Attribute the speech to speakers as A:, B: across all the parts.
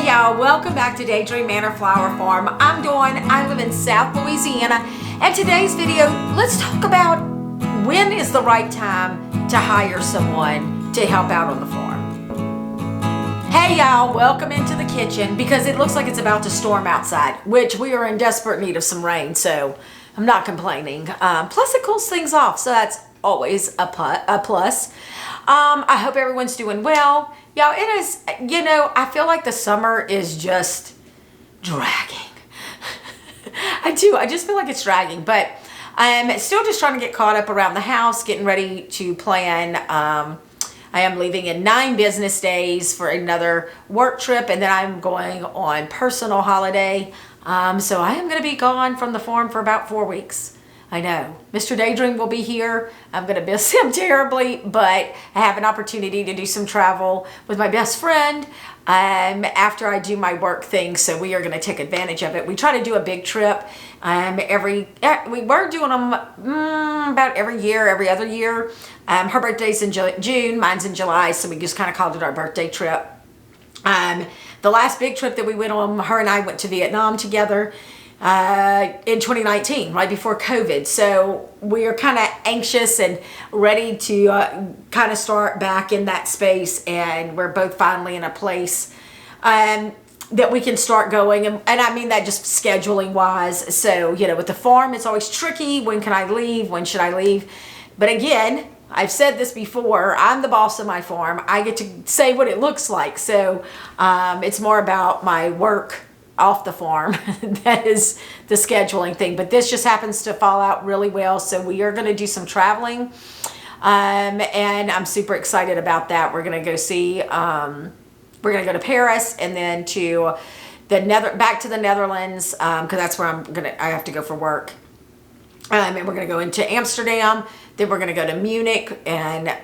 A: Hey y'all, welcome back to Daydream Manor Flower Farm. I'm Dawn, I live in South Louisiana, and today's video, let's talk about when is the right time to hire someone to help out on the farm. Hey y'all, welcome into the kitchen because it looks like it's about to storm outside, which we are in desperate need of some rain, so I'm not complaining. Plus it cools things off, so that's always a plus. I hope everyone's doing well. Y'all, it is, I feel like the summer is just dragging. I just feel like it's dragging, but I'm still just trying to get caught up around the house, getting ready to plan. I am leaving in 9 business days for another work trip, and then I'm going on personal holiday. So I am going to be gone from the farm for about 4 weeks. I know. Mr. Daydream will be here. I'm going to miss him terribly, but I have an opportunity to do some travel with my best friend after I do my work thing, so we are going to take advantage of it. We try to do a big trip. We were doing them about every other year. Her birthday's in June, mine's in July, so we just kind of called it our birthday trip. The last big trip that we went on, her and I went to Vietnam together in 2019, right before COVID. So we are kind of anxious and ready to kind of start back in that space, and we're both finally in a place that we can start going, and I mean that just scheduling wise. So with the farm, it's always tricky. When can I leave? When should I leave? But again, I've said this before, I'm the boss of my farm. I get to say what it looks like. So it's more about my work off the farm. That is the scheduling thing, but this just happens to fall out really well. So we are going to do some traveling, and I'm super excited about that. We're going to go see, we're going to go to Paris, and then to back to the Netherlands, because that's where I have to go for work. And we're going to go into Amsterdam, then we're going to go to Munich and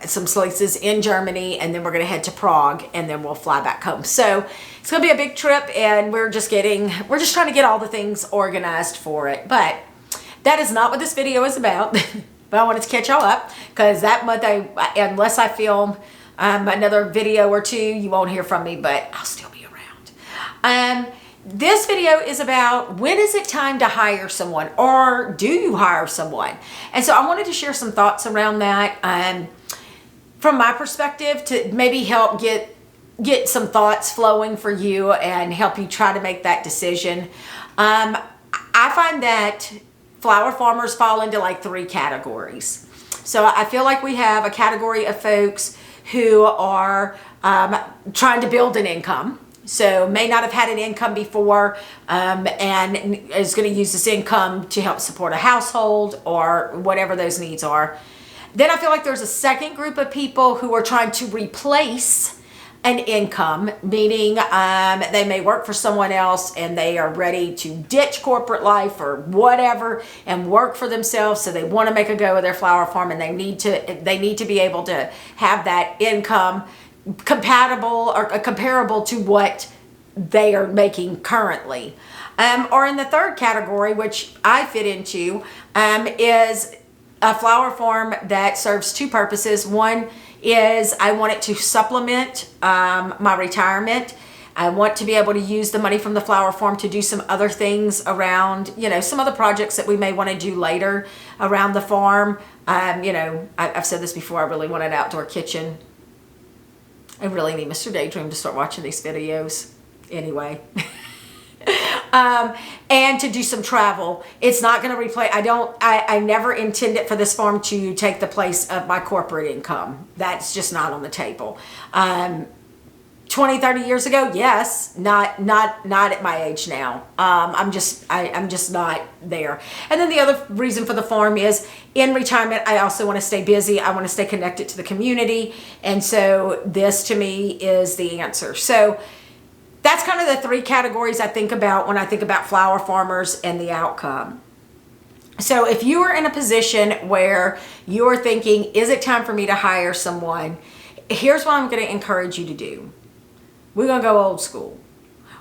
A: some places in Germany, and then we're going to head to Prague, and then we'll fly back home. So it's going to be a big trip, and we're just trying to get all the things organized for it. But that is not what this video is about. But I wanted to catch y'all up because that month, unless I film another video or two, you won't hear from me, but I'll still be around. This video is about when is it time to hire someone, or do you hire someone? And so I wanted to share some thoughts around that from my perspective to maybe help get some thoughts flowing for you and help you try to make that decision. I find that flower farmers fall into like 3 categories. So I feel like we have a category of folks who are trying to build an income. So may not have had an income before and is going to use this income to help support a household or whatever those needs are. Then I feel like there's a second group of people who are trying to replace an income, meaning they may work for someone else and they are ready to ditch corporate life or whatever and work for themselves. So they want to make a go of their flower farm, and they need to be able to have that income compatible or comparable to what they are making currently. Or in the third category, which I fit into, is a flower farm that serves 2 purposes. One is I want it to supplement my retirement. I want to be able to use the money from the flower farm to do some other things around, some other projects that we may want to do later around the farm. I've said this before, I really want an outdoor kitchen. I really need Mr. Daydream to start watching these videos anyway. And to do some travel. It's not going to replace, I never intended for this farm to take the place of my corporate income. That's just not on the table. 20, 30 years ago, yes, not at my age now. I'm just not there. And then the other reason for the farm is in retirement, I also want to stay busy. I want to stay connected to the community. And so this to me is the answer. So that's kind of the 3 categories I think about when I think about flower farmers and the outcome. So if you are in a position where you're thinking, is it time for me to hire someone? Here's what I'm going to encourage you to do. We're going to go old school.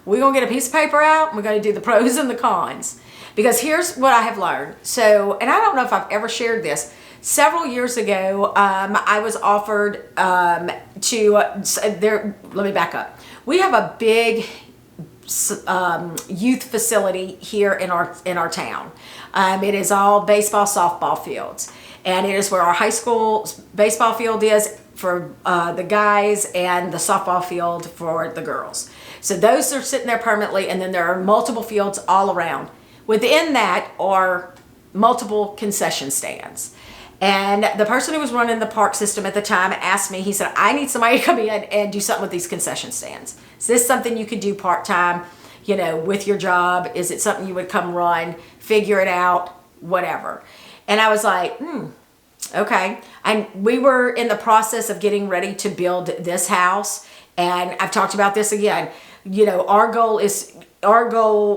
A: We're going to get a piece of paper out, and we're going to do the pros and the cons. Because here's what I have learned. So, and I don't know if I've ever shared this. Several years ago, I was offered let me back up. We have a big youth facility here in our town. It is all baseball, softball fields, and it is where our high school baseball field is for the guys and the softball field for the girls. So those are sitting there permanently, and then there are multiple fields all around. Within that are multiple concession stands. And the person who was running the park system at the time asked me, he said, I need somebody to come in and do something with these concession stands. Is this something you could do part-time, you know, with your job? Is it something you would come run, figure it out, whatever? And I was like, okay. And we were in the process of getting ready to build this house. And I've talked about this again. You know, our goal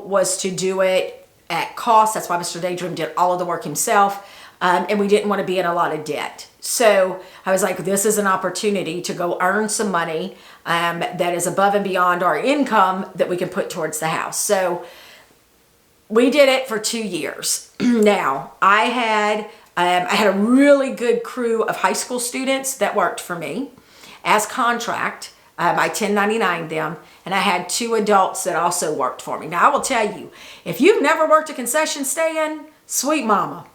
A: was to do it at cost. That's why Mr. Daydream did all of the work himself. And we didn't want to be in a lot of debt. So I was like, this is an opportunity to go earn some money that is above and beyond our income that we can put towards the house. So we did it for 2 years. Now, I had a really good crew of high school students that worked for me as contract. I 1099 them, and I had 2 adults that also worked for me. Now, I will tell you, if you've never worked a concession stand, sweet mama,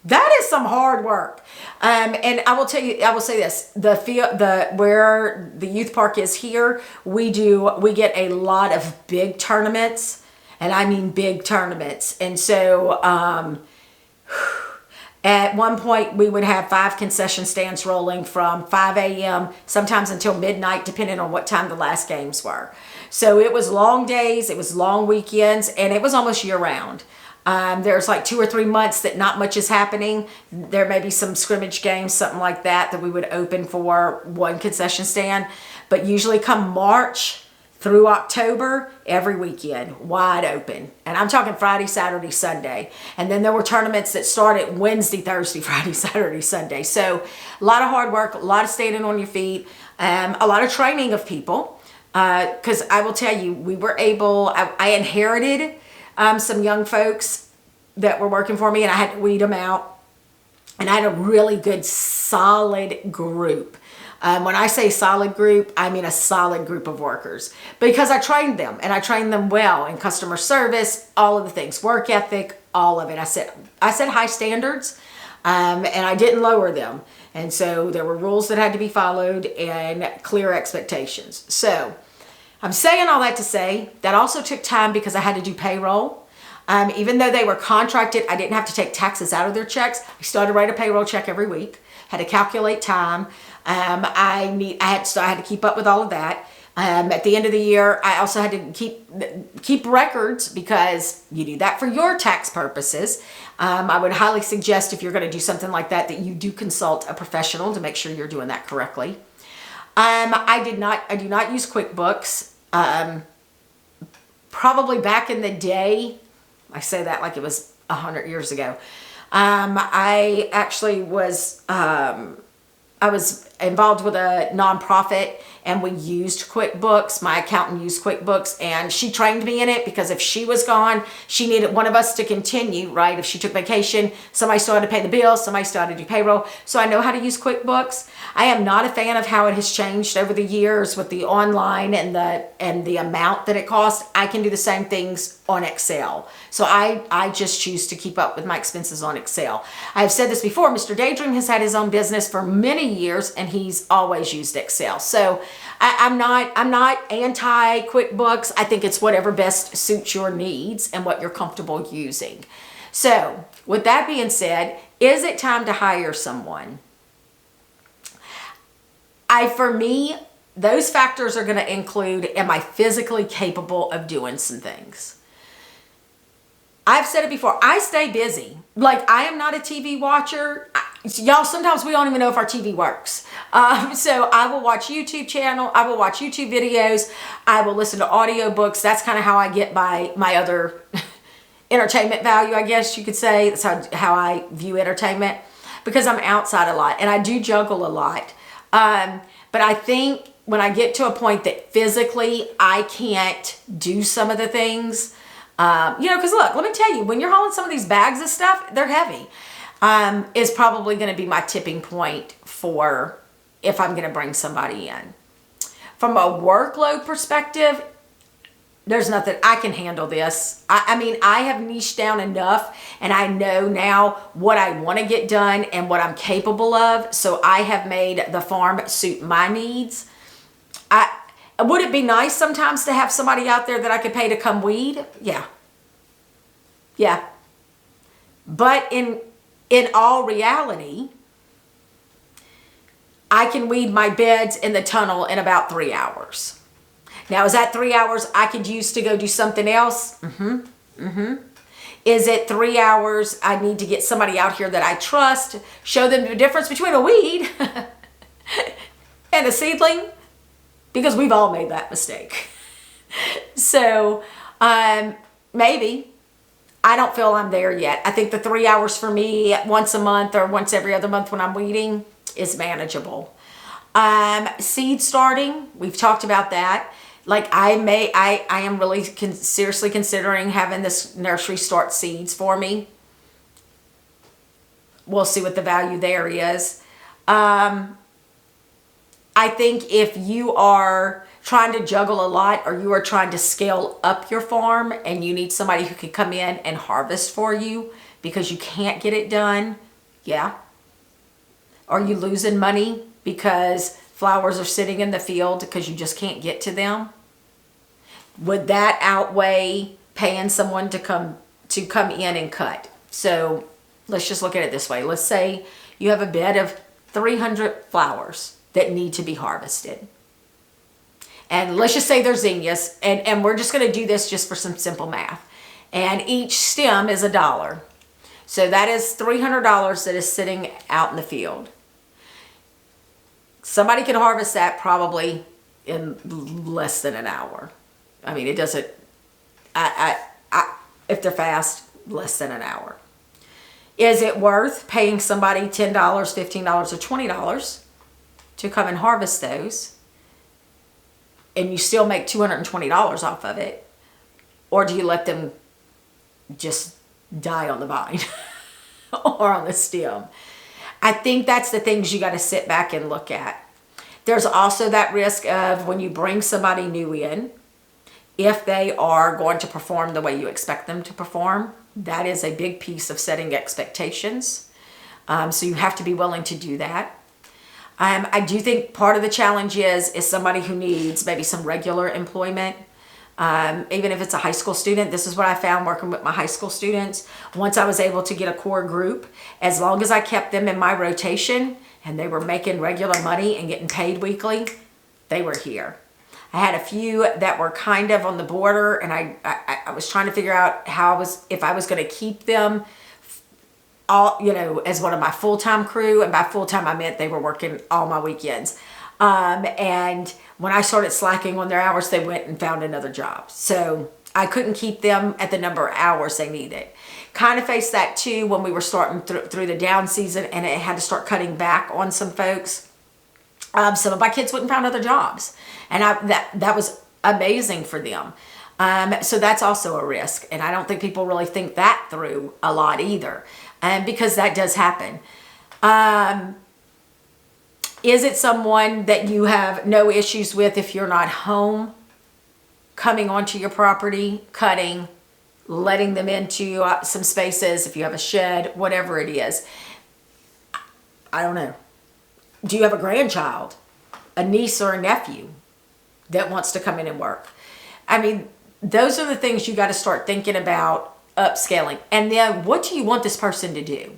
A: that is some hard work. And I will tell you, I will say this, where the youth park is here, we get a lot of big tournaments, and I mean big tournaments. And so, at one point, we would have 5 concession stands rolling from 5 a.m., sometimes until midnight, depending on what time the last games were. So it was long days, it was long weekends, and it was almost year-round. There's like 2 or 3 months that not much is happening. There may be some scrimmage games, something like that we would open for one concession stand. But usually come March through October, every weekend, wide open. And I'm talking Friday, Saturday, Sunday. And then there were tournaments that started Wednesday, Thursday, Friday, Saturday, Sunday. So a lot of hard work, a lot of standing on your feet, a lot of training of people. Because I will tell you, we were able, I inherited some young folks that were working for me, and I had to weed them out. And I had a really good, solid group. When I say solid group, I mean a solid group of workers, because I trained them, and I trained them well in customer service, all of the things, work ethic, all of it. I set high standards, and I didn't lower them. And so there were rules that had to be followed and clear expectations. So I'm saying all that to say that also took time because I had to do payroll. Even though they were contracted, I didn't have to take taxes out of their checks. I still had to write a payroll check every week, had to calculate time. I had to keep up with all of that. At the end of the year, I also had to keep records, because you do that for your tax purposes. I would highly suggest, if you're going to do something like that, that you do consult a professional to make sure you're doing that correctly. I do not use QuickBooks. Probably back in the day, I say that like it was 100 years ago. I actually was, I was involved with a nonprofit, and we used QuickBooks. My accountant used QuickBooks, and she trained me in it, because if she was gone, she needed one of us to continue, right? If she took vacation, somebody still had to pay the bills, somebody still had to do payroll. So I know how to use QuickBooks. I am not a fan of how it has changed over the years with the online and the amount that it costs. I can do the same things on Excel. So I just choose to keep up with my expenses on Excel. I've said this before, Mr. Daydream has had his own business for many years, and he's always used Excel. So I'm not anti QuickBooks. I think it's whatever best suits your needs and what you're comfortable using. So with that being said, is it time to hire someone? For me, those factors are going to include, am I physically capable of doing some things? I've said it before, I stay busy. Like, I am not a TV watcher. Y'all, sometimes we don't even know if our TV works. So I will watch YouTube channel. I will watch YouTube videos. I will listen to audiobooks. That's kind of how I get my other entertainment value, I guess you could say. That's how I view entertainment, because I'm outside a lot, and I do juggle a lot. But I think when I get to a point that physically I can't do some of the things, because look, let me tell you, when you're hauling some of these bags of stuff, they're heavy, is probably going to be my tipping point for if I'm going to bring somebody in. from a workload perspective, there's nothing. I can handle this. I mean, I have niched down enough, and I know now what I want to get done and what I'm capable of. So I have made the farm suit my needs. Would it be nice sometimes to have somebody out there that I could pay to come weed? Yeah. Yeah. But in all reality, I can weed my beds in the tunnel in about 3 hours. Now, is that 3 hours I could use to go do something else? Is it 3 hours I need to get somebody out here that I trust, show them the difference between a weed and a seedling? Because we've all made that mistake. So, maybe. I don't feel I'm there yet. I think the 3 hours for me once a month or once every other month when I'm weeding is manageable. Seed starting, we've talked about that. Like I am really seriously considering having this nursery start seeds for me. We'll see what the value there is. I think if you are trying to juggle a lot, or you are trying to scale up your farm and you need somebody who can come in and harvest for you because you can't get it done, yeah. Are you losing money because flowers are sitting in the field because you just can't get to them? Would that outweigh paying someone to come in and cut? So let's just look at it this way. Let's say you have a bed of 300 flowers that need to be harvested. And let's just say they're zinnias, and we're just going to do this just for some simple math. And each stem is $1. So that is $300 that is sitting out in the field. Somebody can harvest that probably in less than an hour. I mean, it doesn't, if they're fast, less than an hour. Is it worth paying somebody $10, $15, or $20 to come and harvest those, and you still make $220 off of it? Or do you let them just die on the vine or on the stem? I think that's the things you got to sit back and look at. There's also that risk of when you bring somebody new in, if they are going to perform the way you expect them to perform, that is a big piece of setting expectations. So you have to be willing to do that. I do think part of the challenge is somebody who needs maybe some regular employment. Even if it's a high school student, this is what I found working with my high school students. Once I was able to get a core group, as long as I kept them in my rotation and they were making regular money and getting paid weekly, they were here. I had a few that were kind of on the border, and I was trying to figure out if I was going to keep them all, as one of my full-time crew. And by full-time, I meant they were working all my weekends. And when I started slacking on their hours, they went and found another job. So I couldn't keep them at the number of hours they needed. Kind of faced that too when we were starting through the down season, and it had to start cutting back on some folks. Some of my kids wouldn't find other jobs, and that was amazing for them. So that's also a risk, and I don't think people really think that through a lot either, because that does happen. Is it someone that you have no issues with if you're not home, coming onto your property, cutting, letting them into some spaces, if you have a shed, whatever it is? I don't know. Do you have a grandchild, a niece or a nephew that wants to come in and work? I mean, those are the things you got to start thinking about upscaling. And then what do you want this person to do?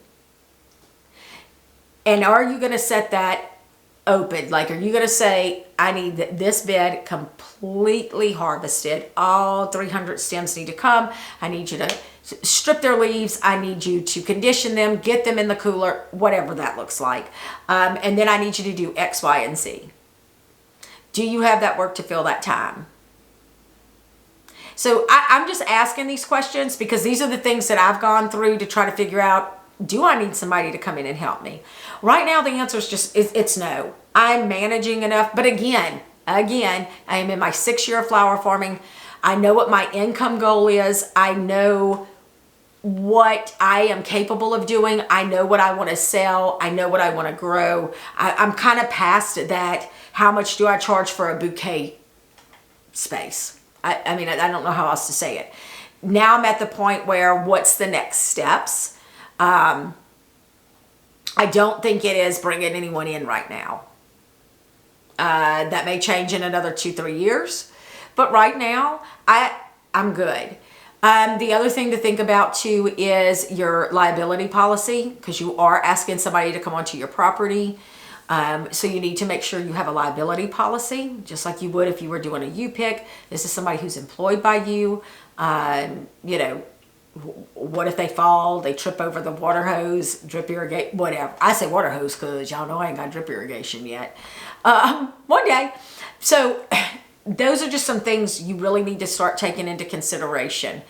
A: And are you going to set that open? Like, are you going to say, I need this bed completely harvested. All 300 stems need to come. I need you to strip their leaves. I need you to condition them, get them in the cooler, whatever that looks like. And then I need you to do X, Y, and Z. Do you have that work to fill that time? So I'm just asking these questions because these are the things that I've gone through to try to figure out, do I need somebody to come in and help me? Right now, the answer is just, it's no. I'm managing enough. But again, I am in my 6th year of flower farming. I know what my income goal is. I know what I am capable of doing. I know what I want to sell. I know what I want to grow. I'm kind of past that. How much do I charge for a bouquet space? I mean, I don't know how else to say it. Now I'm at the point where what's the next steps? I don't think it is bringing anyone in right now. That may change in another 2-3 years. But right now, I'm good. The other thing to think about too is your liability policy, because you are asking somebody to come onto your property. So you need to make sure you have a liability policy, just like you would if you were doing a U-pick. This is somebody who's employed by you. You know, what if they fall, they trip over the water hose, drip irrigate, whatever. I say water hose because y'all know I ain't got drip irrigation yet. One day. So those are just some things you really need to start taking into consideration.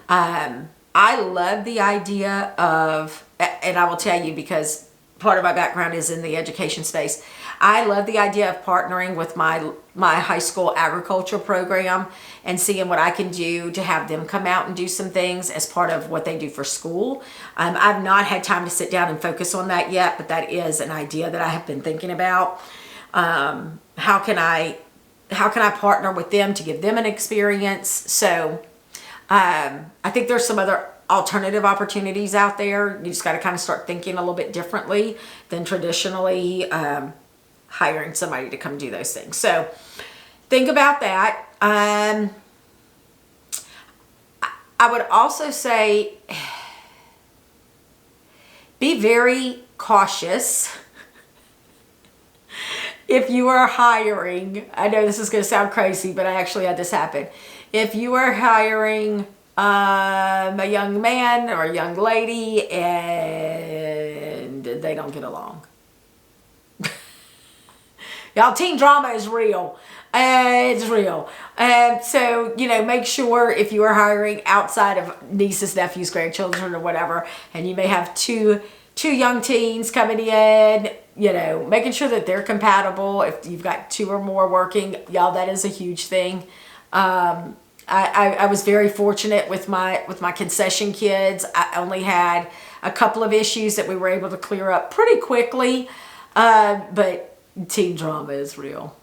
A: I love the idea of, and I will tell you because part of my background is in the education space. I love the idea of partnering with my high school agriculture program and seeing what I can do to have them come out and do some things as part of what they do for school. I've not had time to sit down and focus on that yet, but that is an idea that I have been thinking about. How can I partner with them to give them an experience? So I think there's some other alternative opportunities out there. You just got to kind of start thinking a little bit differently than traditionally hiring somebody to come do those things. So think about that. I would also say be very cautious if you are hiring. I know this is going to sound crazy, but I actually had this happen. If you are hiring a young man or a young lady and they don't get along. Y'all, teen drama is real. It's real. So, you know, make sure if you are hiring outside of nieces, nephews, grandchildren, or whatever, and you may have two young teens coming in, you know, making sure that they're compatible. If you've got 2 or more working, y'all, that is a huge thing. I was very fortunate with my concession kids. I only had a couple of issues that we were able to clear up pretty quickly, but teen drama is real.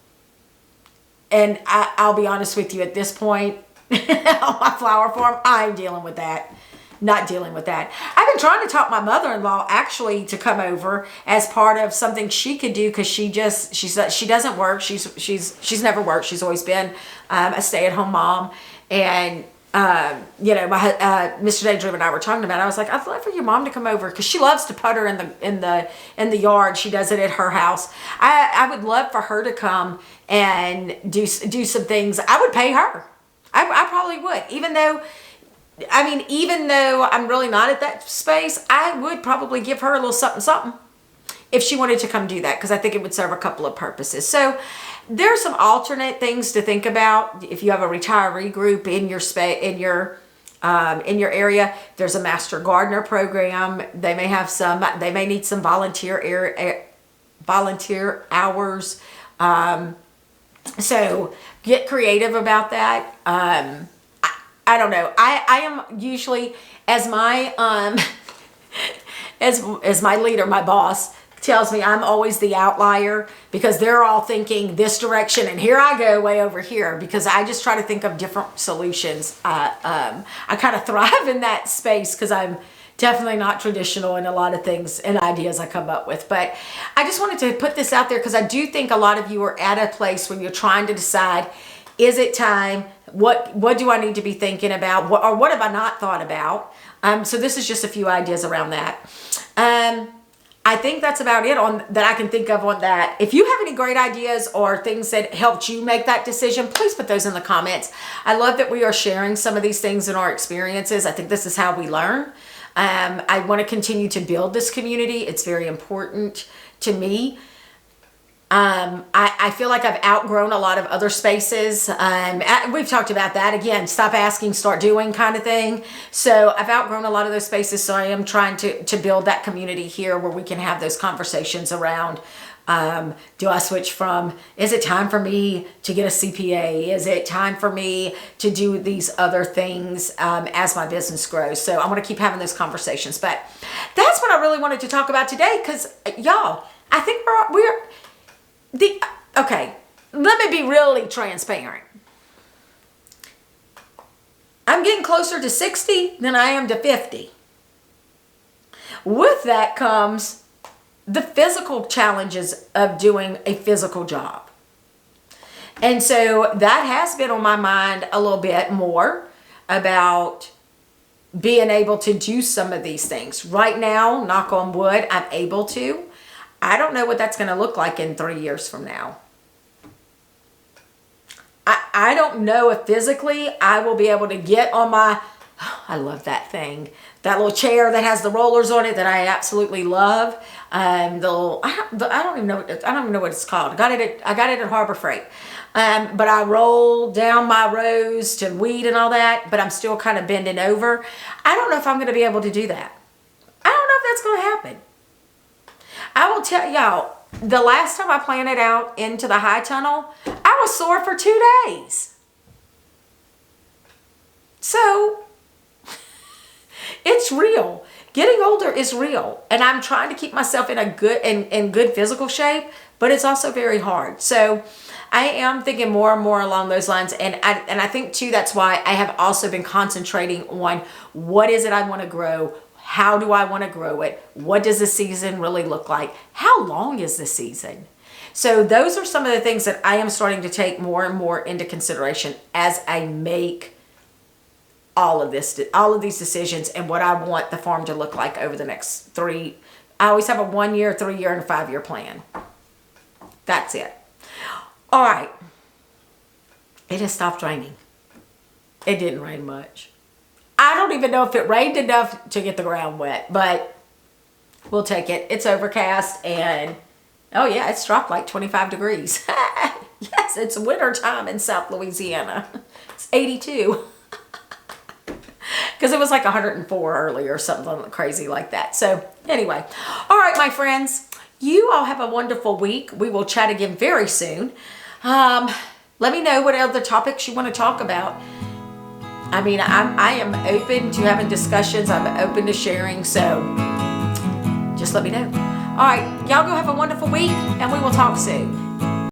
A: And I'll be honest with you, at this point on my flower farm, I'm dealing with that. Not dealing with that. I've been trying to talk my mother-in-law actually to come over as part of something she could do, because she doesn't work. She's never worked. She's always been a stay-at-home mom. And you know, Mr. Daydream and I were talking about it. I was like, I'd love for your mom to come over, because she loves to putter in the yard. She does it at her house. I would love for her to come and do some things. I would pay her. I probably would, even though I'm really not at that space. I would probably give her a little something if she wanted to come do that, because I think it would serve a couple of purposes. So there's some alternate things to think about. If you have a retiree group in your in your area, there's a master gardener program. They may need some volunteer hours. So get creative about that. I don't know. I am usually, as my as my leader, my boss tells me, I'm always the outlier, because they're all thinking this direction and here I go way over here, because I just try to think of different solutions. I kind of thrive in that space because I'm definitely not traditional in a lot of things and ideas I come up with. But I just wanted to put this out there because I do think a lot of you are at a place when you're trying to decide, is it time? What do I need to be thinking about? What have I not thought about? So this is just a few ideas around that. I think that's about it that I can think of on that. If you have any great ideas or things that helped you make that decision, please put those in the comments. I love that we are sharing some of these things in our experiences. I think this is how we learn. I want to continue to build this community. It's very important to me. I feel like I've outgrown a lot of other spaces. We've talked about that. Again, stop asking, start doing kind of thing. So I've outgrown a lot of those spaces. So I am trying to build that community here where we can have those conversations around Do I switch from, is it time for me to get a CPA? Is it time for me to do these other things as my business grows? So I'm going to keep having those conversations. But that's what I really wanted to talk about today, because y'all, I think okay, let me be really transparent. I'm getting closer to 60 than I am to 50. With that comes the physical challenges of doing a physical job. And so that has been on my mind a little bit more about being able to do some of these things. Right now, knock on wood, I'm able to. I don't know what that's going to look like in 3 years from now. I don't know if physically I will be able to get on my, I love that thing, that little chair that has the rollers on it that I absolutely love. I don't even know what it's called. I got it at Harbor Freight. But I roll down my rows to weed and all that, but I'm still kind of bending over. I don't know if I'm going to be able to do that. I don't know if that's going to happen. I will tell y'all, the last time I planted out into the high tunnel, I was sore for 2 days. So it's real. Getting older is real, and I'm trying to keep myself in a good physical shape, but it's also very hard. So I am thinking more and more along those lines, and I think too that's why I have also been concentrating on what is it I want to grow. How do I want to grow it? What does the season really look like? How long is the season? So those are some of the things that I am starting to take more and more into consideration as I make all of these decisions and what I want the farm to look like over the next 3. I always have a 1 year, 3 year, and 5 year plan. That's it. All right. It has stopped raining. It didn't rain much. I don't even know if it rained enough to get the ground wet, but we'll take it. It's overcast, and oh yeah, it's dropped like 25 degrees. Yes, it's winter time in South Louisiana. It's 82. Because it was like 104 earlier or something crazy like that. So anyway, all right, my friends, you all have a wonderful week. We will chat again very soon. Let me know what other topics you want to talk about. I mean, I am open to having discussions. I'm open to sharing. So just let me know. All right, y'all go have a wonderful week, and we will talk soon.